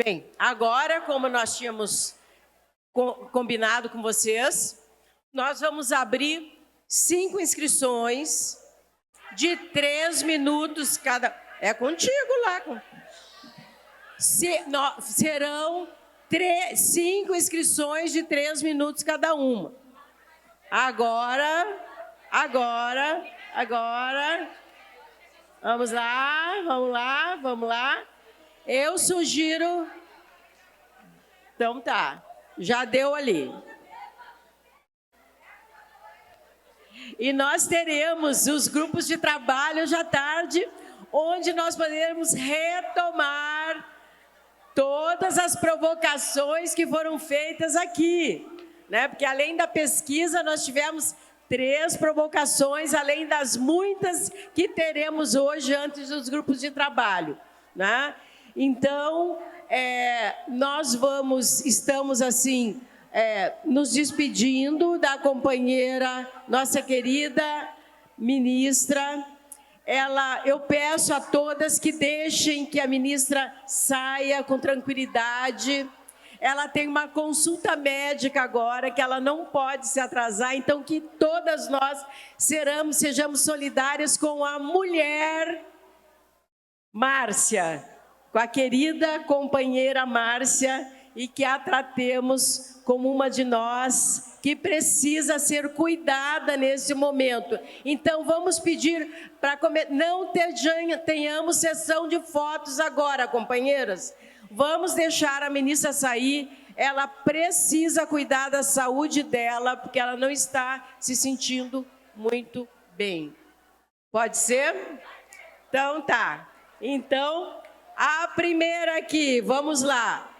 Bem, agora, como nós tínhamos combinado com vocês, nós vamos abrir 5 inscrições de 3 minutos cada. É contigo lá. Serão 5 inscrições de 3 minutos cada uma. Agora. Vamos lá. Eu sugiro. Então tá, já deu ali. E nós teremos os grupos de trabalho hoje à tarde, onde nós poderemos retomar todas as provocações que foram feitas aqui, né? Porque além da pesquisa, nós tivemos 3 provocações, além das muitas que teremos hoje antes dos grupos de trabalho, né? Então, nós estamos assim, nos despedindo da companheira, nossa querida ministra. Eu peço a todas que deixem que a ministra saia com tranquilidade. Ela tem uma consulta médica agora, que ela não pode se atrasar, então que todas nós sejamos solidárias com a mulher Márcia, com a querida companheira Márcia, e que a tratemos como uma de nós que precisa ser cuidada nesse momento. Então, vamos pedir para não tenhamos sessão de fotos agora, companheiras. Vamos deixar a ministra sair, ela precisa cuidar da saúde dela, porque ela não está se sentindo muito bem. Pode ser? Então, tá. Então, a primeira aqui, vamos lá.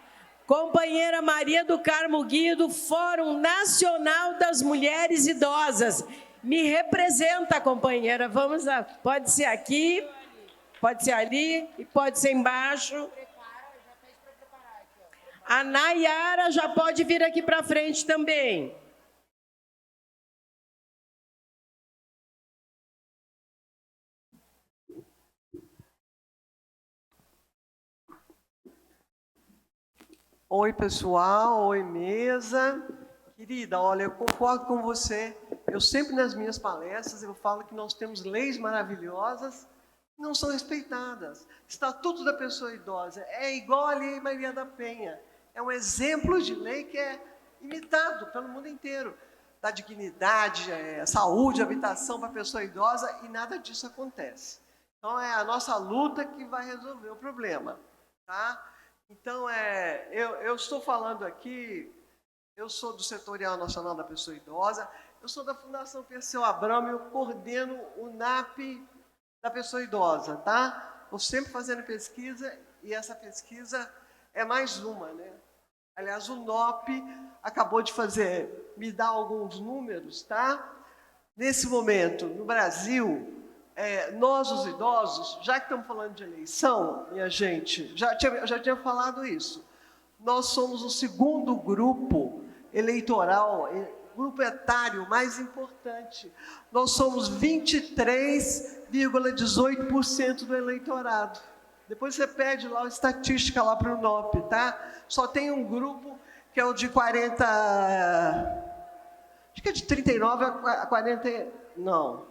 Companheira Maria do Carmo Guia, do Fórum Nacional das Mulheres Idosas. Me representa, companheira. Vamos lá. Pode ser aqui, pode ser ali e pode ser embaixo. A Nayara já pode vir aqui para frente também. Oi, pessoal. Oi, mesa. Querida, olha, eu concordo com você. Eu sempre, nas minhas palestras, eu falo que nós temos leis maravilhosas que não são respeitadas. Estatuto da pessoa idosa é igual a Lei Maria da Penha. É um exemplo de lei que é imitado pelo mundo inteiro. Dá dignidade, saúde, habitação para a pessoa idosa e nada disso acontece. Então, é a nossa luta que vai resolver o problema, tá? Então, eu estou falando aqui, eu sou do Setorial Nacional da Pessoa Idosa, eu sou da Fundação Perseu Abramo e eu coordeno o NAP da Pessoa Idosa, tá? Estou sempre fazendo pesquisa e essa pesquisa é mais uma, né? Aliás, o NOP acabou de me dar alguns números, tá? Nesse momento, no Brasil, nós, os idosos, já que estamos falando de eleição, minha gente, já tinha falado isso, nós somos o segundo grupo eleitoral, grupo etário mais importante. Nós somos 23,18% do eleitorado. Depois você pede lá a estatística lá para o NOP, tá? Só tem um grupo que é o de 40... Acho que é de 39 a 40... Não.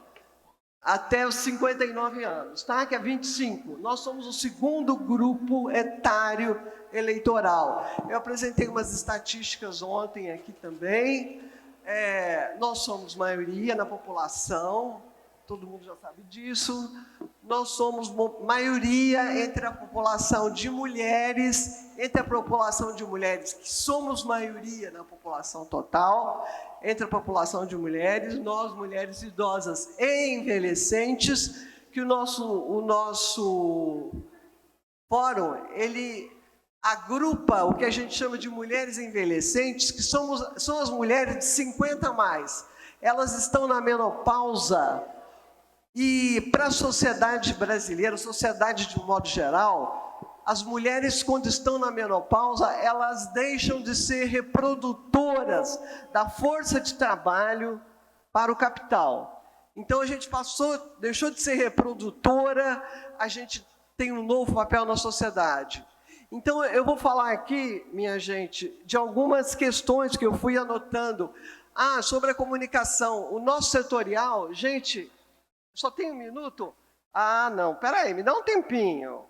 Até os 59 anos, tá? Que é 25. Nós somos o segundo grupo etário eleitoral. Eu apresentei umas estatísticas ontem aqui também. Nós somos maioria na população, todo mundo já sabe disso. Nós somos maioria entre a população de mulheres, que somos maioria na população total, entre a população de mulheres, nós, mulheres idosas e envelhecentes, que o nosso fórum, ele agrupa o que a gente chama de mulheres envelhecentes, que são as mulheres de 50 a mais. Elas estão na menopausa e para a sociedade brasileira, a sociedade de um modo geral, as mulheres, quando estão na menopausa, elas deixam de ser reprodutoras da força de trabalho para o capital. Então, a gente deixou de ser reprodutora, a gente tem um novo papel na sociedade. Então, eu vou falar aqui, minha gente, de algumas questões que eu fui anotando. Sobre a comunicação. O nosso setorial, gente, só tem um minuto? Não, peraí, me dá um tempinho.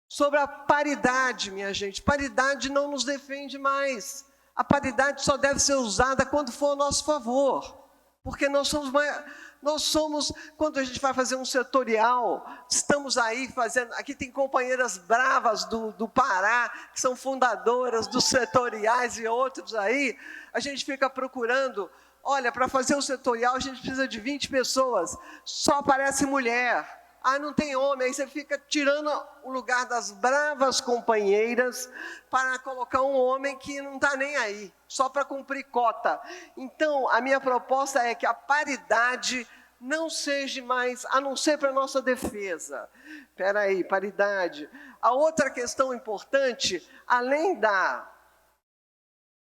Sobre a paridade, minha gente, paridade não nos defende mais. A paridade só deve ser usada quando for a nosso favor. Porque nós somos, quando a gente vai fazer um setorial, estamos aí fazendo, aqui tem companheiras bravas do Pará, que são fundadoras dos setoriais e outros aí, a gente fica procurando, olha, para fazer um setorial a gente precisa de 20 pessoas, só aparece mulher. Não tem homem, aí você fica tirando o lugar das bravas companheiras para colocar um homem que não está nem aí, só para cumprir cota. Então, a minha proposta é que a paridade não seja mais, a não ser para a nossa defesa. Espera aí, paridade. A outra questão importante, além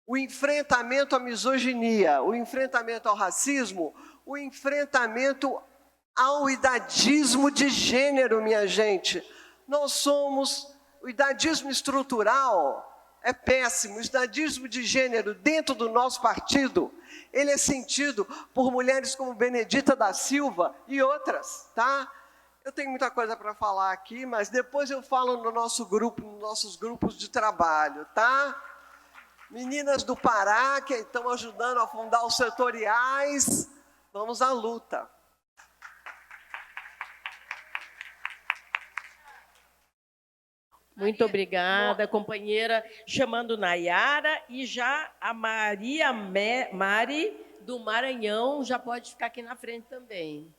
o enfrentamento à misoginia, o enfrentamento ao racismo, o enfrentamento ao idadismo de gênero, minha gente. O idadismo estrutural é péssimo. O idadismo de gênero dentro do nosso partido, ele é sentido por mulheres como Benedita da Silva e outras, tá? Eu tenho muita coisa para falar aqui, mas depois eu falo no nosso grupo, nos nossos grupos de trabalho, tá? Meninas do Pará, que estão ajudando a fundar os setoriais, vamos à luta. Muito obrigada, companheira. Chamando Nayara e já a Mari do Maranhão já pode ficar aqui na frente também.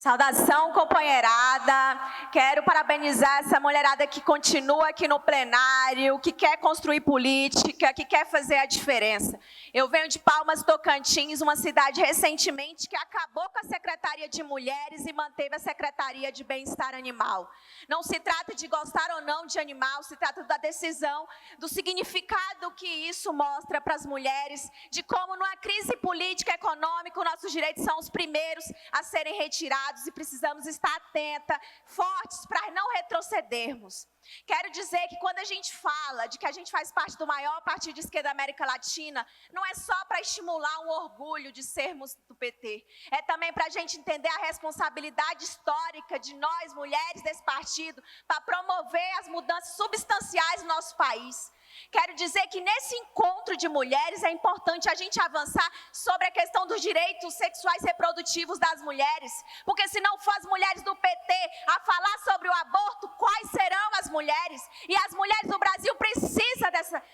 Saudação, companheirada. Quero parabenizar essa mulherada que continua aqui no plenário, que quer construir política, que quer fazer a diferença. Eu venho de Palmas, Tocantins, uma cidade recentemente que acabou com a Secretaria de Mulheres e manteve a Secretaria de Bem-Estar Animal. Não se trata de gostar ou não de animal, se trata da decisão, do significado que isso mostra para as mulheres, de como numa crise política e econômica, os nossos direitos são os primeiros a serem retirados, e precisamos estar atenta, fortes, para não retrocedermos. Quero dizer que quando a gente fala de que a gente faz parte do maior partido de esquerda da América Latina, não é só para estimular um orgulho de sermos do PT, é também para a gente entender a responsabilidade histórica de nós, mulheres desse partido, para promover as mudanças substanciais no nosso país. Quero dizer que nesse encontro de mulheres é importante a gente avançar sobre a questão dos direitos sexuais e reprodutivos das mulheres, porque se não for as mulheres do PT a falar sobre o aborto, quais serão as mulheres? E as mulheres do Brasil precisam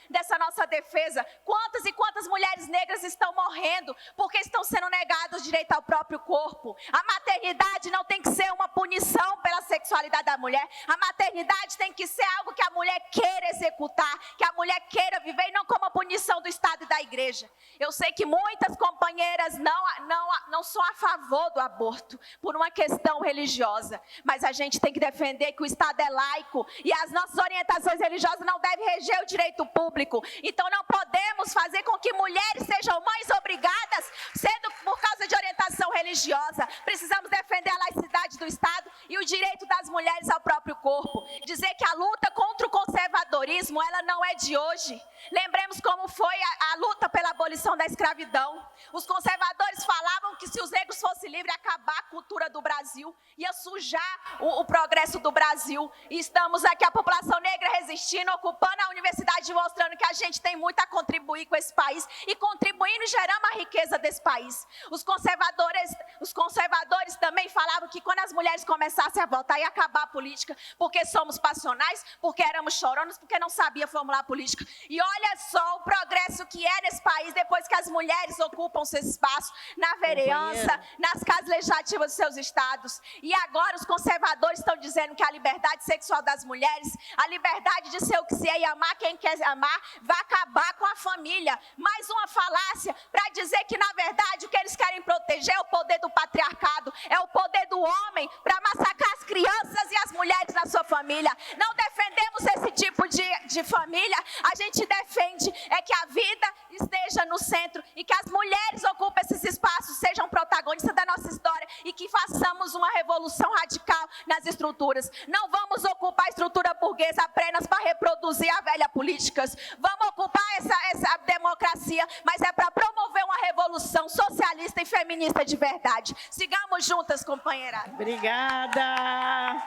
dessa nossa defesa. Quantas e quantas mulheres negras estão morrendo porque estão sendo negados o direito ao próprio corpo? A maternidade não tem que ser uma punição pela sexualidade da mulher. A maternidade tem que ser algo que a mulher queira executar, que a mulher queira viver, e não como a punição do Estado e da Igreja. Eu sei que muitas companheiras não são a favor do aborto por uma questão religiosa, mas a gente tem que defender que o Estado é laico e as nossas orientações religiosas não devem reger o direito público. Então não podemos fazer com que mulheres sejam mães obrigadas, sendo por causa de orientação religiosa. Precisamos defender a laicidade do Estado e o direito das mulheres ao próprio corpo. Dizer que a luta contra o conservadorismo, ela não é de hoje. Lembremos como foi a luta pela abolição da escravidão. Os conservadores falavam que se os negros fossem livres, ia acabar a cultura do Brasil, ia sujar o progresso do Brasil. E estamos aqui, a população negra resistindo, ocupando a universidade, mostrando que a gente tem muito a contribuir com esse país e contribuindo e gerando a riqueza desse país. Os conservadores também falavam que quando as mulheres começassem a votar, ia acabar a política, porque somos passionais, porque éramos choronas, porque não sabia formular política. E olha só o progresso que é nesse país depois que as mulheres ocupam seu espaço na vereança, nas casas legislativas dos seus estados. E agora os conservadores estão dizendo que a liberdade sexual das mulheres, a liberdade de ser o que se é e amar quem quer amar, vai acabar com a família. Mais uma falácia para dizer que, na verdade, o que eles querem proteger é o poder do patriarcado, é o poder do homem para massacrar as crianças e as mulheres na sua família. Não defendemos esse tipo de família. A gente defende que a vida esteja no centro e que as mulheres ocupem esses espaços, sejam protagonistas da nossa história e que façamos uma revolução radical nas estruturas. Não vamos ocupar a estrutura burguesa apenas para reproduzir a velha política. Vamos ocupar essa democracia, mas é para promover uma revolução socialista e feminista de verdade. Sigamos juntas, companheirada. Obrigada.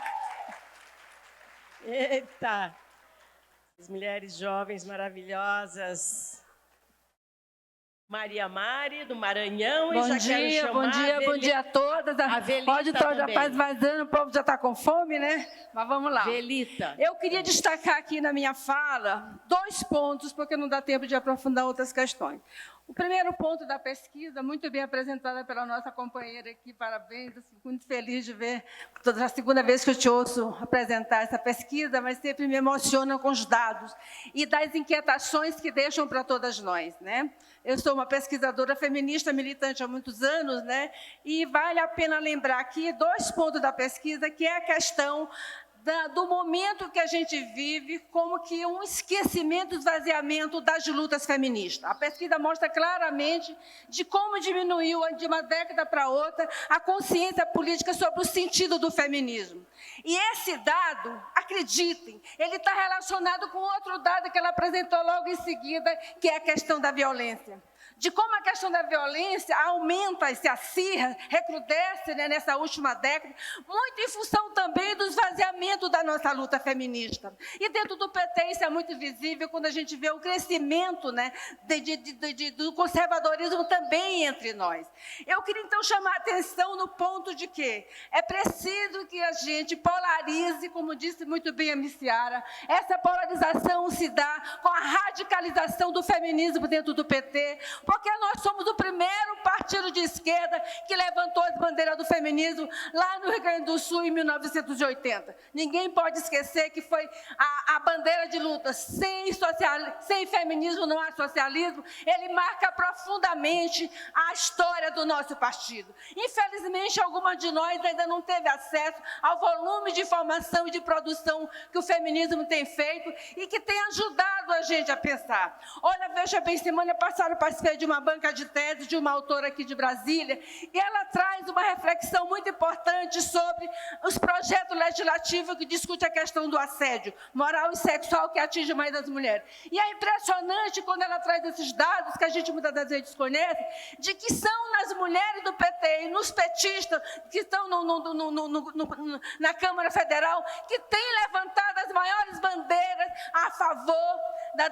Eita, as mulheres jovens maravilhosas. Maria Mari, do Maranhão. Bom dia, bom dia a todas. A Velita pode estar já também. faz vazando, o povo já está com fome, né? Mas vamos lá. Velita. Eu queria destacar aqui na minha fala 2 pontos, porque não dá tempo de aprofundar outras questões. O primeiro ponto da pesquisa, muito bem apresentada pela nossa companheira aqui, parabéns, eu fico muito feliz de ver, toda a segunda vez que eu te ouço apresentar essa pesquisa, mas sempre me emociona com os dados e das inquietações que deixam para todas nós, né? Eu sou uma pesquisadora feminista, militante há muitos anos, né? E vale a pena lembrar aqui 2 pontos da pesquisa, que é a questão do momento que a gente vive, como que um esquecimento, esvaziamento das lutas feministas. A pesquisa mostra claramente de como diminuiu de uma década para outra a consciência política sobre o sentido do feminismo. E esse dado, acreditem, ele está relacionado com outro dado que ela apresentou logo em seguida, que é a questão da violência. De como a questão da violência aumenta, se acirra, recrudesce, né, nessa última década, muito em função também do esvaziamento da nossa luta feminista. E dentro do PT isso é muito visível quando a gente vê o crescimento, né, do conservadorismo também entre nós. Eu queria então chamar a atenção no ponto de que é preciso que a gente polarize, como disse muito bem a Miciara, essa polarização se dá com a radicalização do feminismo dentro do PT, porque nós somos o primeiro partido de esquerda que levantou as bandeiras do feminismo lá no Rio Grande do Sul em 1980. Ninguém pode esquecer que foi a bandeira de luta. Sem feminismo não há socialismo. Ele marca profundamente a história do nosso partido. Infelizmente, algumas de nós ainda não teve acesso ao volume de informação e de produção que o feminismo tem feito e que tem ajudado a gente a pensar. Olha, veja bem, semana passada eu participei de uma banca de tese de uma autora aqui de Brasília, e ela traz uma reflexão muito importante sobre os projetos legislativos que discutem a questão do assédio moral e sexual que atinge mais as mulheres. E é impressionante quando ela traz esses dados, que a gente muitas das vezes desconhece, de que são nas mulheres do PT e nos petistas que estão na Câmara Federal que têm levantado as maiores bandeiras a favor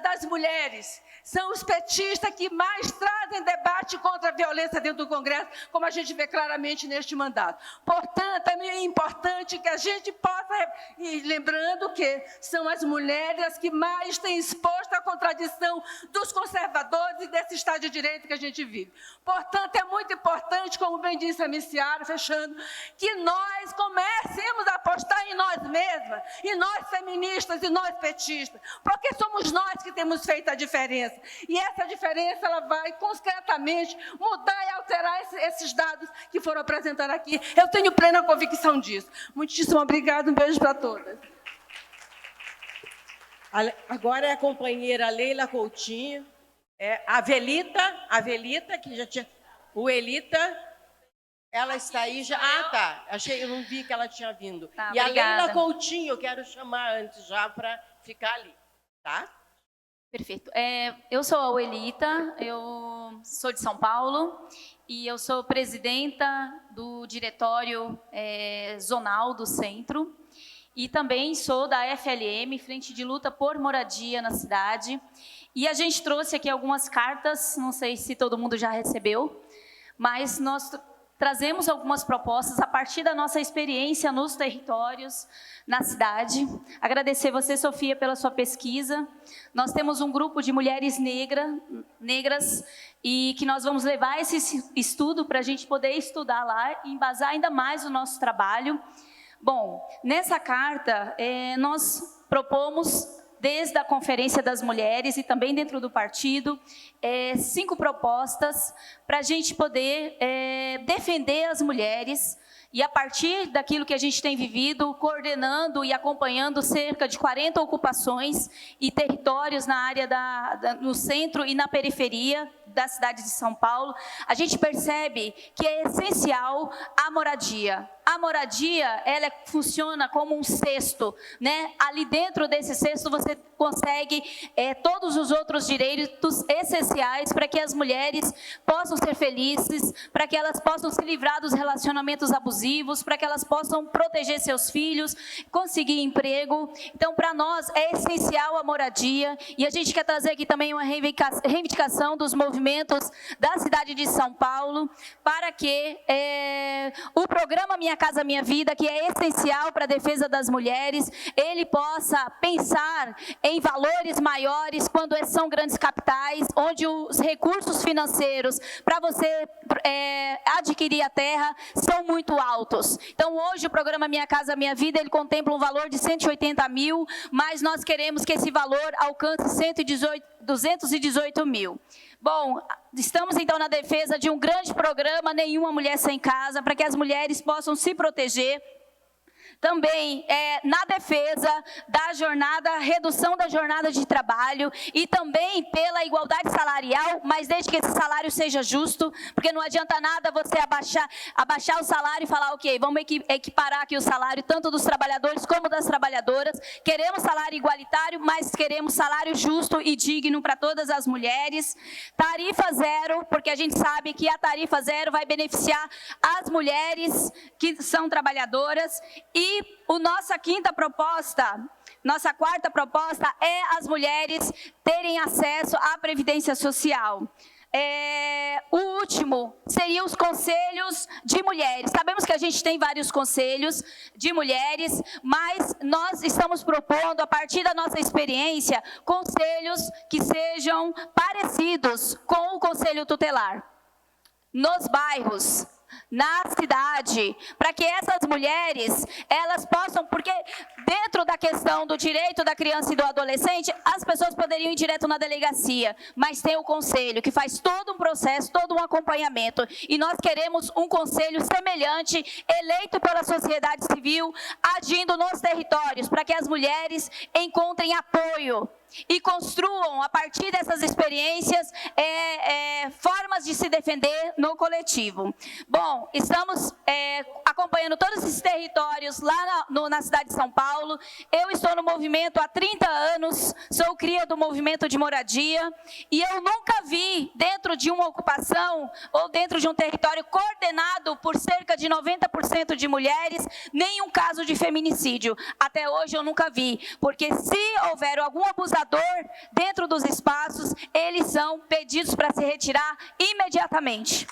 das mulheres. São os petistas que mais trazem debate contra a violência dentro do Congresso, como a gente vê claramente neste mandato. Portanto, é importante que a gente possa, e lembrando que são as mulheres as que mais têm exposto a contradição dos conservadores e desse Estado de Direito que a gente vive. Portanto, é muito importante, como bem disse a Miciara, fechando, que nós comecemos a apostar em nós mesmas, em nós feministas e nós petistas, porque somos nós que temos feito a diferença. E essa diferença ela vai concretamente mudar e alterar esses dados que foram apresentados aqui. Eu tenho plena convicção disso. Muitíssimo obrigada, um beijo para todas. Agora é a companheira Leila Coutinho, a Velita, que já tinha... O Elita, ela está aí já... Ah, tá. Eu não vi que ela tinha vindo. Tá, e obrigada. a Leila Coutinho, eu quero chamar antes já para ficar ali, tá? Perfeito. Eu sou a Uelita, eu sou de São Paulo e eu sou presidenta do diretório zonal do centro e também sou da FLM, Frente de Luta por Moradia na cidade. E a gente trouxe aqui algumas cartas, não sei se todo mundo já recebeu, mas nós trazemos algumas propostas a partir da nossa experiência nos territórios, na cidade. Agradecer você, Sofia, pela sua pesquisa. Nós temos um grupo de mulheres negras e que nós vamos levar esse estudo para a gente poder estudar lá e embasar ainda mais o nosso trabalho. Bom, nessa carta, nós propomos, desde a Conferência das Mulheres e também dentro do partido, 5 propostas para a gente poder defender as mulheres e, a partir daquilo que a gente tem vivido, coordenando e acompanhando cerca de 40 ocupações e territórios na área no centro e na periferia da cidade de São Paulo, a gente percebe que é essencial a moradia. a moradia, ela funciona como um cesto, né? Ali dentro desse cesto você consegue todos os outros direitos essenciais para que as mulheres possam ser felizes, para que elas possam se livrar dos relacionamentos abusivos, para que elas possam proteger seus filhos, conseguir emprego. Então, para nós, é essencial a moradia, e a gente quer trazer aqui também uma reivindicação dos movimentos da cidade de São Paulo, para que o programa Minha Casa Minha Vida, que é essencial para a defesa das mulheres, ele possa pensar em valores maiores quando são grandes capitais, onde os recursos financeiros para você adquirir a terra são muito altos. Então, hoje, o programa Minha Casa Minha Vida, ele contempla um valor de 180 mil, mas nós queremos que esse valor alcance 218 mil. Bom, estamos então na defesa de um grande programa, Nenhuma Mulher Sem Casa, para que as mulheres possam se proteger. Também na defesa da redução da jornada de trabalho e também pela igualdade salarial, mas desde que esse salário seja justo, porque não adianta nada você abaixar o salário e falar, ok, vamos equiparar aqui o salário, tanto dos trabalhadores como das trabalhadoras. Queremos salário igualitário, mas queremos salário justo e digno para todas as mulheres. Tarifa zero, porque a gente sabe que a tarifa zero vai beneficiar as mulheres que são trabalhadoras. E nossa quarta proposta é as mulheres terem acesso à Previdência Social. O último seria os conselhos de mulheres. Sabemos que a gente tem vários conselhos de mulheres, mas nós estamos propondo, a partir da nossa experiência, conselhos que sejam parecidos com o Conselho Tutelar. Nos bairros, na cidade, para que essas mulheres, elas possam, porque dentro da questão do direito da criança e do adolescente, as pessoas poderiam ir direto na delegacia, mas tem o conselho, que faz todo um processo, todo um acompanhamento, e nós queremos um conselho semelhante, eleito pela sociedade civil, agindo nos territórios, para que as mulheres encontrem apoio e construam, a partir dessas experiências, formas de se defender no coletivo. Bom, estamos acompanhando todos esses territórios lá na cidade de São Paulo. Eu estou no movimento há 30 anos, sou cria do movimento de moradia, e eu nunca vi, dentro de uma ocupação ou dentro de um território coordenado por cerca de 90% de mulheres, nenhum caso de feminicídio. Até hoje eu nunca vi, porque se houver algum abusador dentro dos espaços, eles são pedidos para se retirar imediatamente.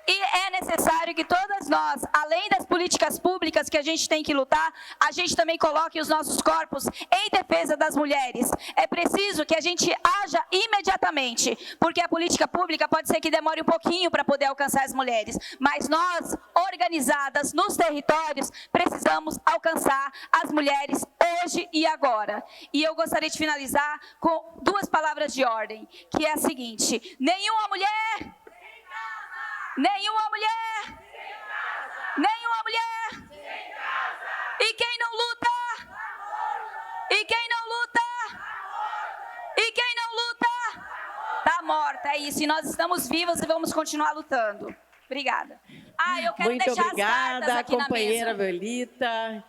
E é necessário que todas nós, além das políticas públicas que a gente tem que lutar, a gente também coloque os nossos corpos em defesa das mulheres. É preciso que a gente haja imediatamente, porque a política pública pode ser que demore um pouquinho para poder alcançar as mulheres, mas nós, organizadas nos territórios, precisamos alcançar as mulheres hoje e agora. E eu gostaria de finalizar com duas palavras de ordem, que é a seguinte: nenhuma mulher... Nenhuma mulher! Nenhuma mulher! E quem não luta? E quem não luta? E quem não luta? Tá morta, é isso. E nós estamos vivas e vamos continuar lutando. Obrigada. Eu quero muito deixar obrigada, as cartas aqui companheira na mesa. Violeta,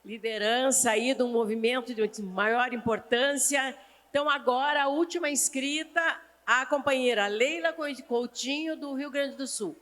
liderança aí de um movimento de maior importância. Então, agora, a última inscrita, a companheira Leila Coutinho, do Rio Grande do Sul.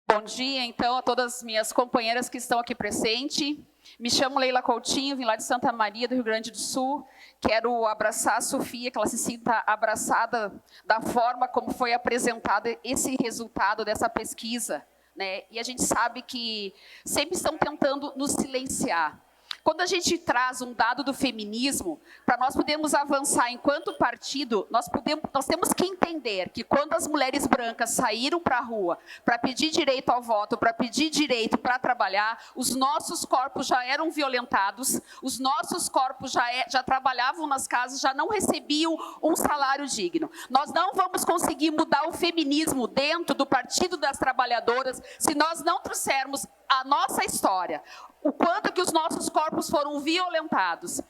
Bom dia, então, a todas as minhas companheiras que estão aqui presentes. Me chamo Leila Coutinho, vim lá de Santa Maria, do Rio Grande do Sul. Quero abraçar a Sofia, que ela se sinta abraçada da forma como foi apresentado esse resultado dessa pesquisa, né? E a gente sabe que sempre estão tentando nos silenciar. Quando a gente traz um dado do feminismo, para nós podermos avançar enquanto partido, nós temos que entender que quando as mulheres brancas saíram para a rua para pedir direito ao voto, para pedir direito para trabalhar, os nossos corpos já eram violentados, os nossos corpos já trabalhavam nas casas, já não recebiam um salário digno. Nós não vamos conseguir mudar o feminismo dentro do Partido das Trabalhadoras se nós não trouxermos a nossa história, o quanto que os nossos corpos foram violentados.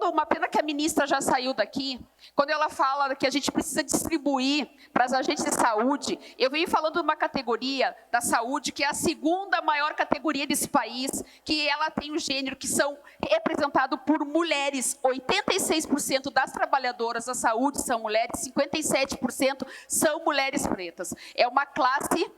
Uma pena que a ministra já saiu daqui, quando ela fala que a gente precisa distribuir para as agências de saúde, eu venho falando de uma categoria da saúde que é a segunda maior categoria desse país, que ela tem um gênero que são representados por mulheres. 86% das trabalhadoras da saúde são mulheres, 57% são mulheres pretas. É uma classe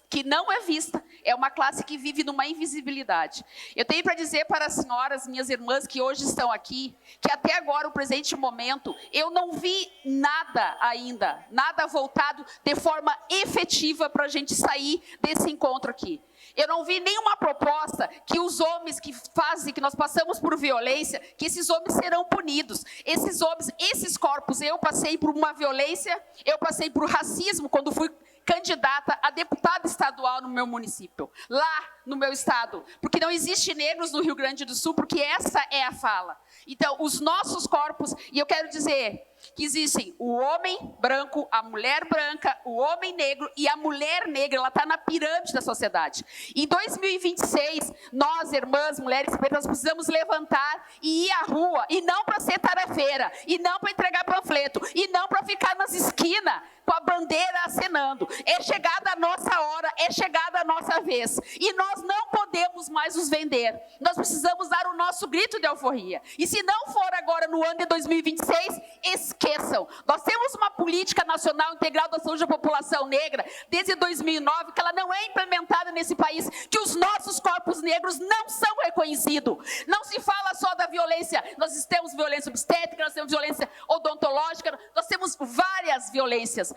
que não é vista, é uma classe que vive numa invisibilidade. Eu tenho para dizer para as senhoras, minhas irmãs que hoje estão aqui, que até agora, o presente momento, eu não vi nada ainda, nada voltado de forma efetiva para a gente sair desse encontro aqui. Eu não vi nenhuma proposta que os homens que fazem, que nós passamos por violência, que esses homens serão punidos. Esses homens, esses corpos, eu passei por uma violência, eu passei por racismo quando fui candidata a deputada estadual no meu município, lá no meu estado, porque não existe negros no Rio Grande do Sul, porque essa é a fala. Então, os nossos corpos, e eu quero dizer que existem o homem branco, a mulher branca, o homem negro e a mulher negra, ela está na pirâmide da sociedade. Em 2026, nós, irmãs, mulheres pretas, precisamos levantar e ir à rua, e não para ser tarefeira, e não para entregar panfleto, e não para ficar nas esquinas com a bandeira acenando. É chegada a nossa hora, é chegada a nossa vez. E nós não podemos mais nos vender. Nós precisamos dar o nosso grito de alforria. E se não for agora no ano de 2026, esqueçam. Nós temos uma política nacional integral da saúde da população negra desde 2009, que ela não é implementada nesse país, que os nossos corpos negros não são reconhecidos. Não se fala só da violência. Nós temos violência obstétrica, nós temos violência odontológica, nós temos várias violências.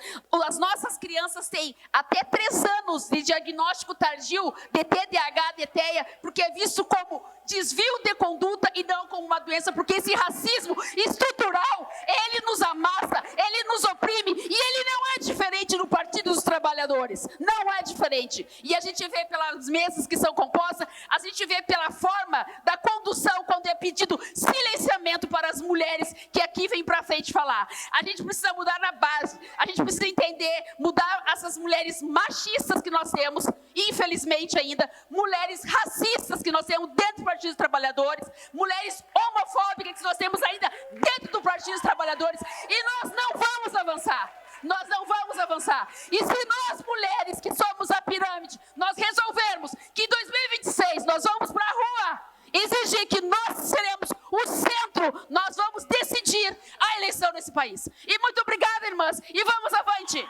As nossas crianças têm até 3 anos de diagnóstico tardio de TDAH, de TEA, porque é visto como desvio de conduta e não como uma doença, porque esse racismo estrutural, ele nos amassa, ele nos oprime, e ele não é diferente no Partido dos Trabalhadores, não é diferente. E a gente vê pelas mesas que são compostas, a gente vê pela forma da condução, quando é pedido silenciamento para as mulheres que aqui vêm para frente falar. A gente precisa mudar na base, a gente precisa entender, mudar essas mulheres machistas que nós temos, infelizmente ainda, mulheres racistas que nós temos dentro do Partido dos Trabalhadores, mulheres homofóbicas que nós temos ainda dentro do Partido dos Trabalhadores, e nós não vamos avançar. Nós não vamos avançar. E se nós, mulheres que somos a pirâmide, nós resolvermos que em 2026 nós vamos para a rua exigir que nós seremos o centro, nós vamos decidir a eleição nesse país. E muito obrigada, irmãs, e vamos avante!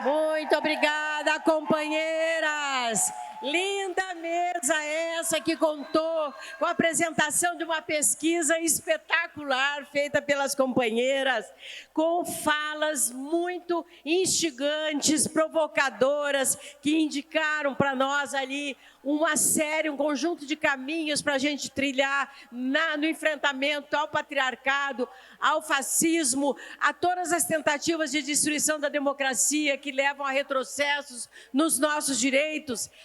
Muito obrigada, companheiras. Linda mesa essa que contou com a apresentação de uma pesquisa espetacular feita pelas companheiras, com falas muito instigantes, provocadoras, que indicaram para nós ali uma série, um conjunto de caminhos para a gente trilhar no enfrentamento ao patriarcado, ao fascismo, a todas as tentativas de destruição da democracia que levam a retrocessos nos nossos direitos.